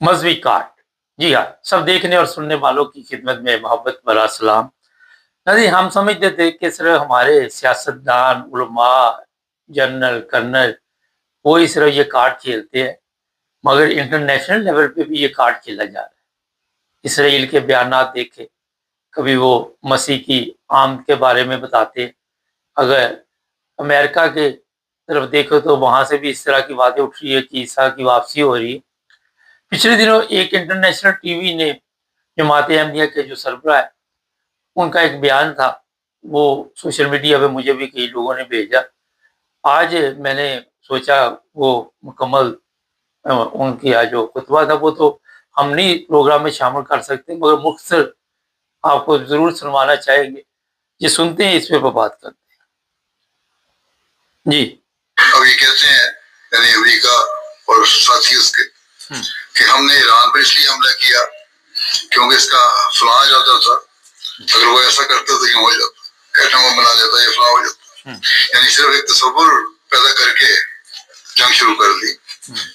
مذہبی کارڈ. جی ہاں، سب دیکھنے اور سننے والوں کی خدمت میں محبت بھرا سلام. ناظرین، ہم سمجھتے تھے کہ صرف ہمارے سیاستدان، علماء، جنرل، کرنل وہی صرف یہ کارڈ کھیلتے ہیں، مگر انٹرنیشنل لیول پہ بھی یہ کارڈ کھیلا جا رہا ہے. اسرائیل کے بیانات دیکھے، کبھی وہ مسیح کی آمد کے بارے میں بتاتے، اگر امریکہ کے طرف دیکھو تو وہاں سے بھی اس طرح کی باتیں اٹھ رہی ہے کہ عیسیٰ کی واپسی ہو رہی ہے. پچھلے دنوں ایک انٹرنیشنل ٹی وی نے جماعت احمدیہ کے جو سربراہ ہے ان کا ایک بیان تھا، وہ سوشل میڈیا پہ مجھے بھی کئی لوگوں نے بھیجا. آج میں نے سوچا وہ مکمل ان کی جو خطبہ تھا وہ تو ہم نہیں پروگرام میں شامل کر سکتے، مگر مختصر آپ کو ضرور سنوانا چاہیں گے. یہ سنتے ہیں، اس پہ بات کرتے ہیں. جی، اب یہ کہتے ہیں یعنی امریکہ اور ساتھی اس کے کہ ہم نے ایران پر اس لیے حملہ کیا کیونکہ اس کا فلاں جاتا تھا، اگر وہ ایسا کرتا تو یوں ہو جاتا، ایٹم بم بنا لیتا، یہ فلاں ہو جاتا. یعنی صرف ایک تصور پیدا کر کے جنگ شروع کر دی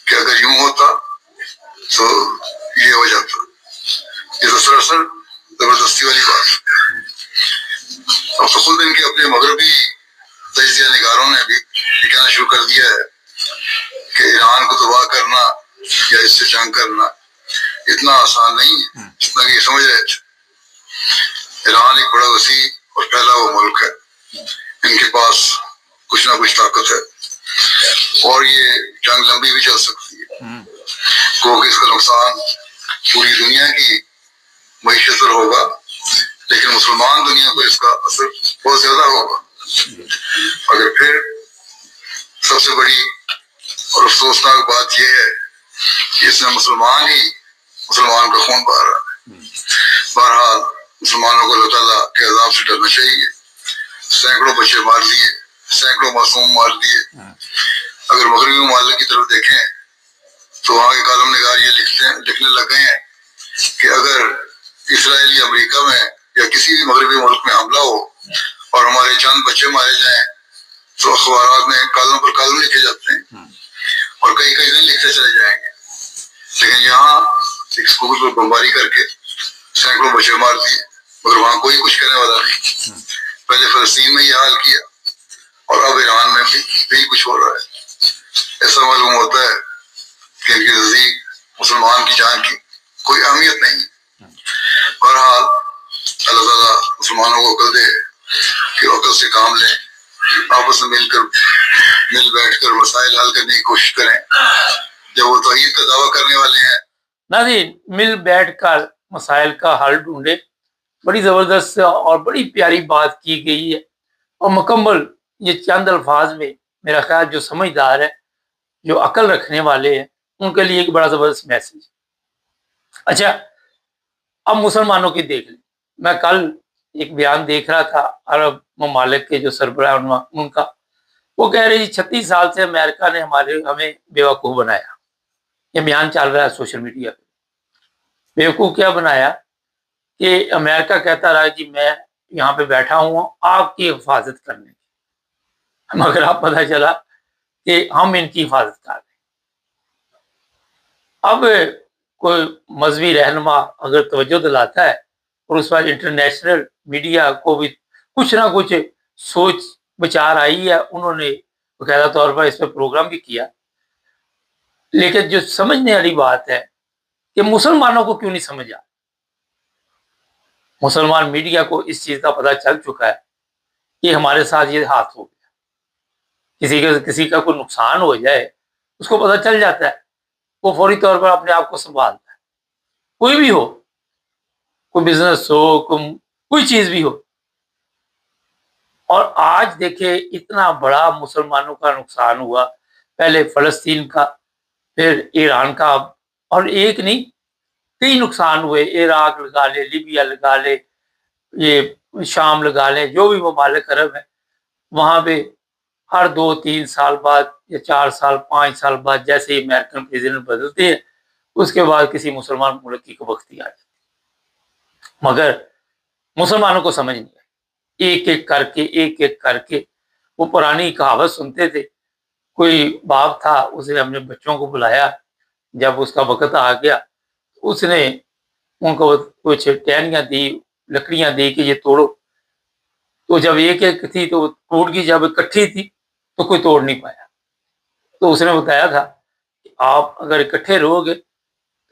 کہ اگر یوں ہوتا تو یہ ہو جاتا. یہ تو سراسر زبردستی والی بات ہے. اب تو خود ان کے اپنے مغربی تجزیہ نگاروں نے بھی یہ کہنا شروع کر دیا ہے کہ ایران کو تباہ کرنا یا اس سے جنگ کرنا اتنا آسان نہیں ہے جتنا کہ یہ سمجھ رہے تھے. ایران ایک بڑا وسیع اور پھیلا ہوا ملک ہے، ان کے پاس کچھ نہ کچھ طاقت ہے اور یہ جنگ لمبی بھی چل سکتی ہے. کیونکہ اس کا نقصان پوری دنیا کی معیشت پر ہوگا، لیکن مسلمان دنیا کو اس کا اثر بہت زیادہ ہوگا. اگر پھر سب سے بڑی اور افسوسناک بات یہ ہے کہ اس میں مسلمان کا خون بہہ رہا ہے. بہرحال مسلمانوں کو اللہ تعالیٰ کے عذاب سے ڈرنا چاہیے. سینکڑوں بچے مار دیے، سینکڑوں معصوم مار دیے. اگر مغربی ممالک کی طرف دیکھیں تو وہاں کے کالم نگار یہ لکھنے لگ گئے ہیں کہ اگر اسرائیل یا امریکہ میں یا کسی بھی مغربی ملک میں حملہ ہو اور ہمارے چند بچے مارے جائیں تو اخبارات میں کالم پر کالم لکھے جاتے ہیں اور کئی کئی دن لکھتے چلے جائیں گے. لیکن یہاں ایک اسکول پر بمباری کر کے سینکڑوں بچے مار دیے، مگر وہاں کوئی کچھ کرنے والا نہیں. پہلے فلسطین میں یہ حال کیا اور اب ایران میں بھی کچھ ہو رہا ہے. ایسا معلوم ہوتا ہے کہ ان کے نزدیک مسلمان کی جان کی کوئی اہمیت نہیں. بہرحال اللہ تعالیٰ مسلمانوں کو عقل دے کہ عقل سے کام لیں، آپس میں مل بیٹھ کر مسائل حل کرنے کی کوشش کریں. جب وہ توحید کا دعویٰ کرنے والے ہیں، ناظرین، مل بیٹھ کر مسائل کا حل ڈھونڈے. بڑی زبردست اور بڑی پیاری بات کی گئی ہے، اور مکمل یہ چند الفاظ میں میرا خیال جو سمجھدار ہے، جو عقل رکھنے والے ہیں، ان کے لیے ایک بڑا زبردست میسج. اچھا، اب مسلمانوں کی دیکھ لیں. میں کل ایک بیان دیکھ رہا تھا عرب ممالک کے جو سربراہ ان کا، وہ کہہ رہے 36 سال سے امریکہ نے ہمیں بیوقوف بنایا. یہ بیان چل رہا ہے سوشل میڈیا پہ. بیوقوف کیا بنایا کہ امریکہ کہتا رہا جی میں یہاں پہ بیٹھا ہوں آپ کی حفاظت کرنے کی، مگر اب پتہ چلا کہ ہم ان کی حفاظت کر رہے ہیں. اب کوئی مذہبی رہنما اگر توجہ دلاتا ہے اور اس پر انٹرنیشنل میڈیا کو بھی کچھ نہ کچھ سوچ بچار آئی ہے، انہوں نے باقاعدہ طور پر اس پہ پروگرام بھی کیا. لیکن جو سمجھنے والی بات ہے کہ مسلمانوں کو کیوں نہیں سمجھا. مسلمان میڈیا کو اس چیز کا پتہ چل چکا ہے کہ ہمارے ساتھ یہ ہاتھ ہو گیا. کسی کا کوئی نقصان ہو جائے اس کو پتہ چل جاتا ہے، وہ فوری طور پر اپنے آپ کو سنبھالتا ہے. کوئی بھی ہو، کوئی بزنس ہو، کوئی چیز بھی ہو. اور آج دیکھیں اتنا بڑا مسلمانوں کا نقصان ہوا، پہلے فلسطین کا، پھر ایران کا، اور ایک نہیں کئی نقصان ہوئے. عراق لگا لے، لیبیا لگا لے، یہ شام لگا لیں، جو بھی ممالک عرب ہیں وہاں پہ ہر 2-3 سال بعد یا 4 سال 5 سال بعد جیسے ہی امریکن پریزیڈنٹ بدلتے ہیں اس کے بعد کسی مسلمان ملک کی وقتی آ جاتی. مگر مسلمانوں کو سمجھ نہیں آئی. ایک ایک کر کے وہ پرانی کہاوت سنتے تھے. کوئی باپ تھا، اسے ہم نے بچوں کو بلایا، جب اس کا وقت آ گیا اس نے ان کو کچھ ٹہنیاں دی، لکڑیاں دی کہ یہ توڑو. تو جب ایک ایک تھی تو ٹوٹ گئی، جب اکٹھی تھی تو کوئی توڑ نہیں پایا. تو اس نے بتایا تھا کہ آپ اگر اکٹھے رہو گے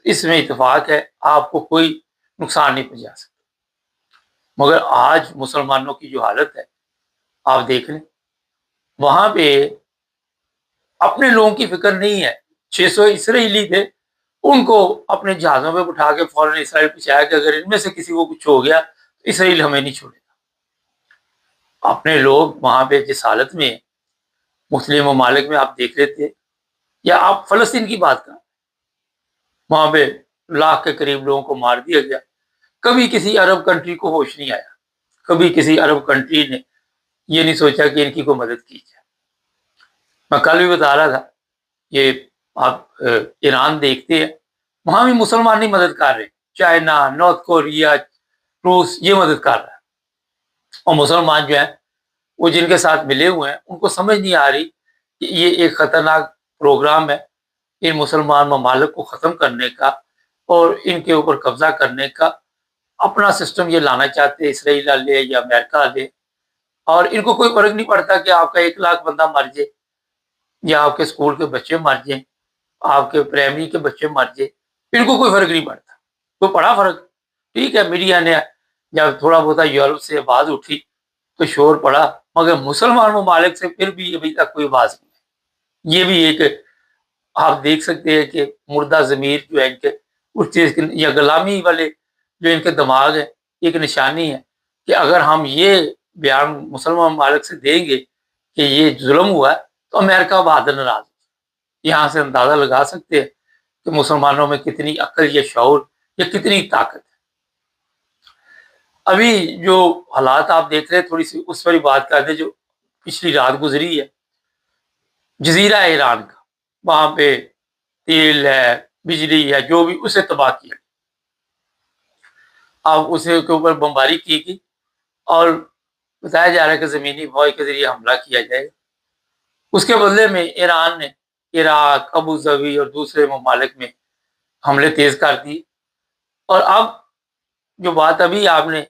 اس میں اتفاق ہے، آپ کو کوئی نقصان نہیں پہنچا سکتا. مگر آج مسلمانوں کی جو حالت ہے آپ دیکھ لیں، وہاں پہ اپنے لوگوں کی فکر نہیں ہے. 600 اسرائیلی تھے، ان کو اپنے جہازوں پہ بٹھا کے فوراً اسرائیل پہنچایا کہ اگر ان میں سے کسی کو کچھ ہو گیا تو اسرائیل ہمیں نہیں چھوڑے گا. اپنے لوگ وہاں پہ جس حالت میں مسلم ممالک میں آپ دیکھ لیتے، یا آپ فلسطین کی بات کریں، وہاں پہ لاکھ کے قریب لوگوں کو مار دیا گیا. کبھی کسی عرب کنٹری کو ہوش نہیں آیا، کبھی کسی عرب کنٹری نے یہ نہیں سوچا کہ ان کی کوئی مدد کی جائے. میں کل بھی بتا رہا تھا، یہ آپ ایران دیکھتے ہیں، وہاں بھی مسلمان نہیں مدد کر رہے. چائنا، نارتھ کوریا، روس یہ مدد کر رہا ہے. اور مسلمان جو ہیں وہ جن کے ساتھ ملے ہوئے ہیں ان کو سمجھ نہیں آ رہی کہ یہ ایک خطرناک پروگرام ہے ان مسلمان ممالک کو ختم کرنے کا اور ان کے اوپر قبضہ کرنے کا. اپنا سسٹم یہ لانا چاہتے، اسرائیل لے یا امریکہ لے، اور ان کو کوئی فرق نہیں پڑتا کہ آپ کا 1 لاکھ بندہ مر جائے، یا آپ کے اسکول کے بچے مر جائیں، آپ کے پرائمری کے بچے مر جائیں، ان کو کوئی فرق نہیں پڑتا. کوئی پڑا فرق؟ ٹھیک ہے، میڈیا نے جب تھوڑا بہت یورپ سے آواز اٹھی تو شور پڑا، مگر مسلمان ممالک سے پھر بھی ابھی تک کوئی آواز نہیں ہے. یہ بھی ایک آپ دیکھ سکتے ہیں کہ مردہ ضمیر جو ہے ان کے اس چیز کے، یا غلامی والے جو ان کے دماغ ہے، ایک نشانی ہے کہ اگر ہم یہ بیان مسلمان ممالک سے دیں گے کہ یہ ظلم ہوا ہے تو امریکہ بہادر ناراض. یہاں سے اندازہ لگا سکتے ہیں کہ مسلمانوں میں کتنی عقل یا شعور یا کتنی طاقت ہے. ابھی جو حالات آپ دیکھ رہے ہیں، تھوڑی سی اس پر بات کرتے جو پچھلی رات گزری ہے جزیرہ ایران کا، وہاں پہ تیل ہے، بجلی ہے، جو بھی اسے تباہ کیا، اب اسے کے اوپر بمباری کی گئی اور بتایا جا رہا ہے کہ زمینی فوج کے ذریعے حملہ کیا جائے گا. اس کے بدلے میں ایران نے عراق، ابوظہبی اور دوسرے ممالک میں حملے تیز کر دی. اور اب جو بات ابھی آپ نے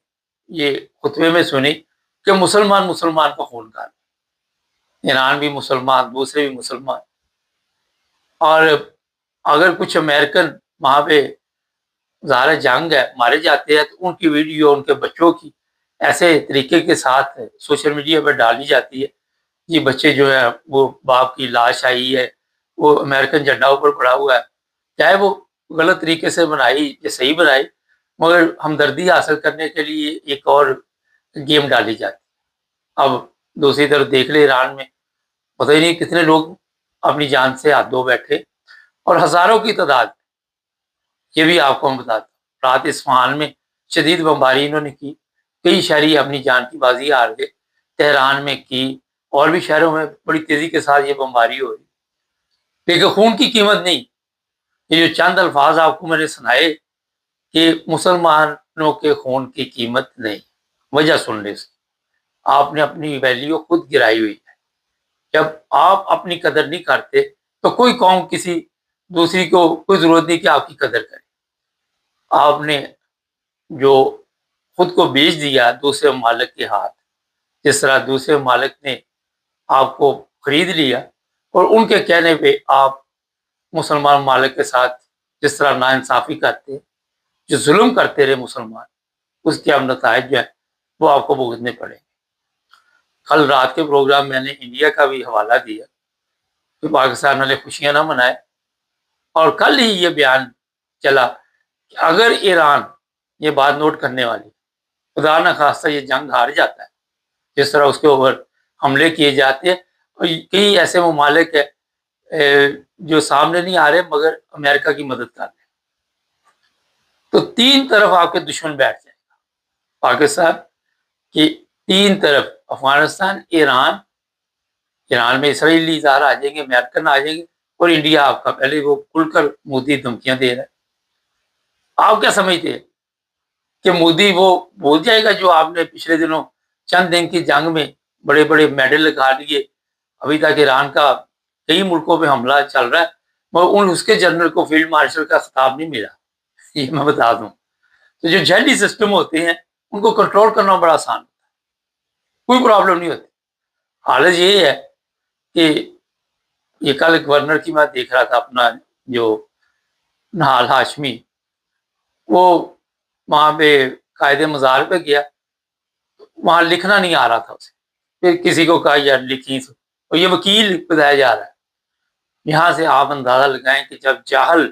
یہ خطبے میں سنی کہ مسلمان کا خون کھا، ایران بھی مسلمان، دوسرے بھی مسلمان. اور اگر کچھ امریکن وہاں پہ ظاہر جنگ ہے مارے جاتے ہیں تو ان کی ویڈیو ان کے بچوں کی ایسے طریقے کے ساتھ سوشل میڈیا پہ ڈالی جاتی ہے. یہ بچے جو ہے وہ باپ کی لاش آئی ہے، وہ امریکن جھنڈا اوپر پڑا ہوا ہے، چاہے وہ غلط طریقے سے بنائی یا صحیح بنائی، مگر ہمدردی حاصل کرنے کے لیے ایک اور گیم ڈالی جاتی. اب دوسری طرف دیکھ لے ایران میں پتہ ہی نہیں کتنے لوگ اپنی جان سے ہاتھ دھو بیٹھے، اور ہزاروں کی تعداد. یہ بھی آپ کو ہم بتاتے ہیں، رات اصفہان میں شدید بمباری انہوں نے کی، کئی شہری اپنی جان کی بازی ہار گئے. تہران میں کی، اور بھی شہروں میں بڑی تیزی کے ساتھ یہ بمباری ہو رہی. لیکن خون کی قیمت نہیں. یہ جو چند الفاظ آپ کو میں نے سنائے کہ مسلمانوں کے خون کی قیمت نہیں، وجہ سن لیں اس کی. آپ نے اپنی ویلیو خود گرائی ہوئی ہے. جب آپ اپنی قدر نہیں کرتے تو کوئی قوم کسی دوسری کو کوئی ضرورت نہیں کہ آپ کی قدر کرے. آپ نے جو خود کو بیچ دیا دوسرے ممالک کے ہاتھ، جس طرح دوسرے ممالک نے آپ کو خرید لیا، اور ان کے کہنے پہ آپ مسلمان ممالک کے ساتھ جس طرح ناانصافی کرتے، جو ظلم کرتے رہے مسلمان، اس کے اب نتائج جو ہیں وہ آپ کو بھگتنے پڑیں گے. کل رات کے پروگرام میں نے انڈیا کا بھی حوالہ دیا کہ پاکستان والے خوشیاں نہ منائے، اور کل ہی یہ بیان چلا کہ اگر ایران یہ بات نوٹ کرنے والی خدا نہ خواستہ یہ جنگ ہار جاتا ہے، جس طرح اس کے اوپر حملے کیے جاتے ہیں، اور کئی ایسے ممالک ہیں جو سامنے نہیں آ رہے مگر امریکہ کی مدد کر رہے ہیں، تو 3 طرف آپ کے دشمن بیٹھ جائے گا. پاکستان کی 3 طرف، افغانستان، ایران میں اسرائیلی ادارہ آ جائیں گے، امریکن آ جائیں گے، اور انڈیا آپ کا پہلے وہ کھل کر مودی دھمکیاں دے رہا ہے. آپ کیا سمجھتے ہیں کہ مودی وہ بھول جائے گا جو آپ نے پچھلے دنوں چند دن کی جنگ میں بڑے بڑے میڈل لگا لیے؟ ابھی تک ایران کا کئی ملکوں پہ حملہ چل رہا ہے مگر اس کے جنرل کو فیلڈ مارشل کا خطاب نہیں ملا. یہ میں بتا دوں. تو جو جہلی سسٹم ہوتے ہیں ان کو کنٹرول کرنا بڑا آسان ہوتا ہے, کوئی پرابلم نہیں ہوتی. حالت یہ ہے کہ یہ کل گورنر کی میں دیکھ رہا تھا, اپنا جو نہال ہاشمی, وہ وہاں پہ قائد مزار پہ گیا, وہاں لکھنا نہیں آ رہا تھا اسے, پھر کسی کو کہا یار لکھی, اور یہ وکیل بتایا جا رہا ہے. یہاں سے آپ اندازہ لگائیں کہ جب جاہل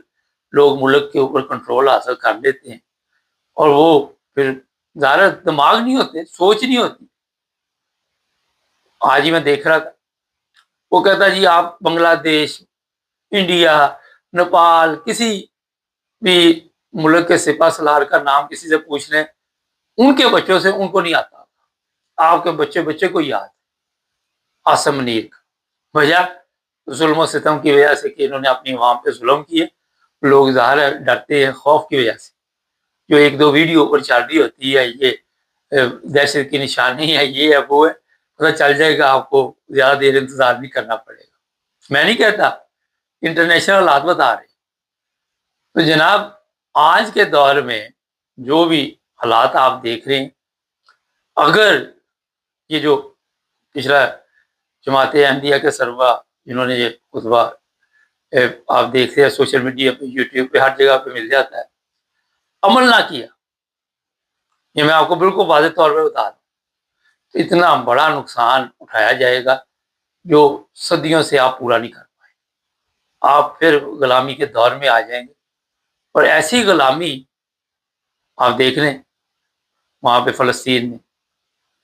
لوگ ملک کے اوپر کنٹرول حاصل کر لیتے ہیں, اور وہ پھر ظاہر دماغ نہیں ہوتے, سوچ نہیں ہوتی. آج ہی میں دیکھ رہا تھا, وہ کہتا جی آپ بنگلہ دیش, انڈیا, نیپال, کسی بھی ملک کے سپہ سالار کا نام کسی سے پوچھ لیں, ان کے بچوں سے ان کو نہیں آتا, آپ کے بچے کو یاد. عاصم منیر کا وجہ ظلم و ستم کی وجہ سے کہ انہوں نے اپنی عوام پہ ظلم کیے, لوگ ظاہر ہے ڈرتے ہیں خوف کی وجہ سے. جو ایک دو ویڈیو اوپر چل رہی ہوتی ہے, یہ دہشت کی نشانی ہے, یہ ہے وہ ہے, پتہ چل جائے گا آپ کو, زیادہ دیر انتظار نہیں کرنا پڑے گا. میں نہیں کہتا, انٹرنیشنل حالات بتا رہے. تو جناب آج کے دور میں جو بھی حالات آپ دیکھ رہے ہیں, اگر یہ جو پچھلا جماعت احمدیہ کے سربراہ جنہوں نے یہ خطبہ آپ دیکھ رہے ہیں سوشل میڈیا پہ, یوٹیوب پہ, ہر جگہ پہ مل جاتا ہے, عمل نہ کیا, یہ میں آپ کو بالکل واضح طور پہ بتا دوں, تو اتنا بڑا نقصان اٹھایا جائے گا جو صدیوں سے آپ پورا نہیں کر پائے. آپ پھر غلامی کے دور میں آ جائیں گے, اور ایسی غلامی آپ دیکھ لیں وہاں پہ فلسطین میں,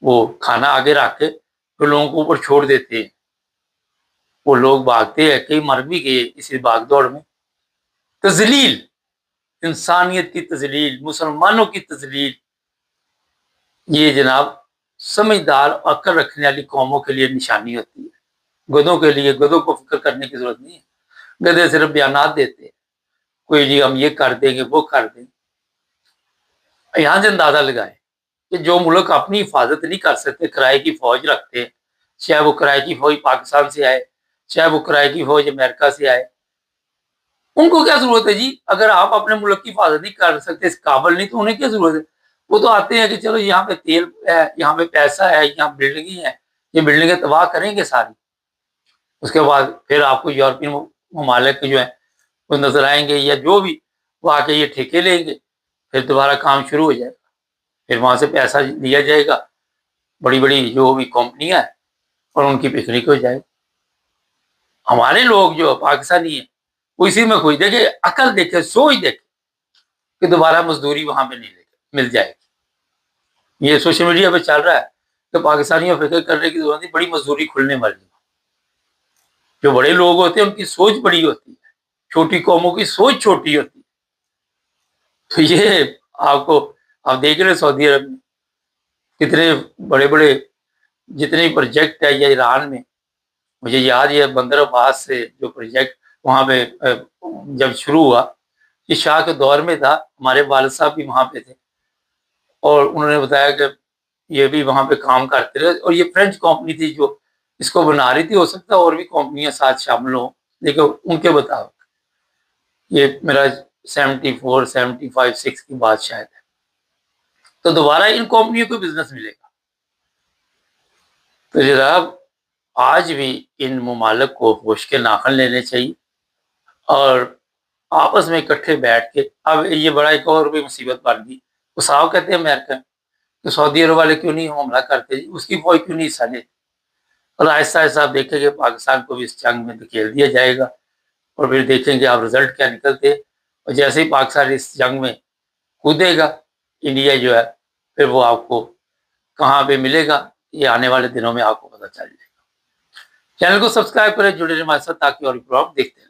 وہ کھانا آگے رکھ کے تو لوگوں کو اوپر چھوڑ دیتے ہیں, وہ لوگ بھاگتے ہیں, کئی مر بھی گئے اسی بھاگ دوڑ میں. تذلیل, انسانیت کی تذلیل, مسلمانوں کی تذلیل, یہ جناب سمجھدار عقل رکھنے والی قوموں کے لیے نشانی ہوتی ہے. گدھوں کے لیے, گدھوں کو فکر کرنے کی ضرورت نہیں ہے. گدھے صرف بیانات دیتے ہیں, کوئی جی ہم یہ کر دیں گے, وہ کر دیں گے. یہاں سے اندازہ لگائیں کہ جو ملک اپنی حفاظت نہیں کر سکتے, کرائے کی فوج رکھتے ہیں, چاہے وہ کرائے کی فوج پاکستان سے آئے, چاہے وہ کرائے کی فوج امریکہ سے آئے, ان کو کیا ضرورت ہے جی؟ اگر آپ اپنے ملک کی حفاظت نہیں کر سکتے, اس قابل نہیں, تو انہیں کیا ضرورت ہے؟ وہ تو آتے ہیں کہ چلو یہاں پہ تیل ہے, یہاں پہ پیسہ ہے, یہاں بلڈنگیں ہیں, یہ بلڈنگیں تباہ کریں گے ساری. اس کے بعد پھر آپ کو یورپین ممالک جو ہیں وہ نظر آئیں گے, یا جو بھی وہ آ کے یہ ٹھیکے لیں گے, پھر دوبارہ کام شروع ہو جائے گا, پھر وہاں سے پیسہ لیا جائے گا, بڑی بڑی جو بھی کمپنیاں ہیں, اور ان کی پکنک ہو جائے گی. ہمارے لوگ جو پاکستانی ہیں وہ اسی میں کوئی دیکھے, عقل دیکھے, سوچ دیکھے کہ دوبارہ مزدوری وہاں پہ نہیں مل جائے گی. یہ سوشل میڈیا پہ چل رہا ہے کہ پاکستانیوں فکر کرنے کی ضرورت نہیں, بڑی مزدوری کھلنے والی ہے. جو بڑے لوگ ہوتے ہیں ان کی سوچ بڑی ہوتی ہے, چھوٹی قوموں کی سوچ چھوٹی ہوتی ہے. تو یہ آپ دیکھ رہے سعودی عرب میں کتنے بڑے بڑے جتنے پروجیکٹ ہے, یا ایران میں, مجھے یاد ہے بندر عباس سے جو پروجیکٹ وہاں پہ جب شروع ہوا, یہ شاہ کے دور میں تھا, ہمارے والد صاحب بھی وہاں پہ تھے, اور انہوں نے بتایا کہ یہ بھی وہاں پہ کام کرتے رہے, اور یہ فرینچ کمپنی تھی جو اس کو بنا رہی تھی. ہو سکتا ہے اور بھی کمپنیاں ساتھ شامل ہوں, لیکن ان کے مطابق یہ میرا 74 75 6 کی بات شاید ہے. تو دوبارہ ان کمپنیوں کو بزنس ملے گا. تو جناب آج بھی ان ممالک کو ہوش کے ناخن لینے چاہیے, اور آپس میں اکٹھے بیٹھ کے, اب یہ بڑا ایک اور بھی مصیبت بن گئی. وہ صاحب کہتے ہیں امریکہ کہ سعودی عرب والے کیوں نہیں حملہ کرتے, اس کی فوج کیوں نہیں حصہ لیتے, اور آہستہ آہستہ آپ دیکھیں گے پاکستان کو بھی اس جنگ میں دھکیل دیا جائے گا, اور پھر دیکھیں گے آپ رزلٹ کیا نکلتے. اور جیسے ہی پاکستان اس جنگ میں کودے گا, انڈیا جو ہے پھر وہ آپ کو کہاں پہ ملے گا, یہ آنے والے دنوں میں آپ کو پتہ چل جائے گا. چینل کو سبسکرائب کریں, جڑے رہیں ہمارے ساتھ تاکہ اور پروگرام دیکھتے ہیں.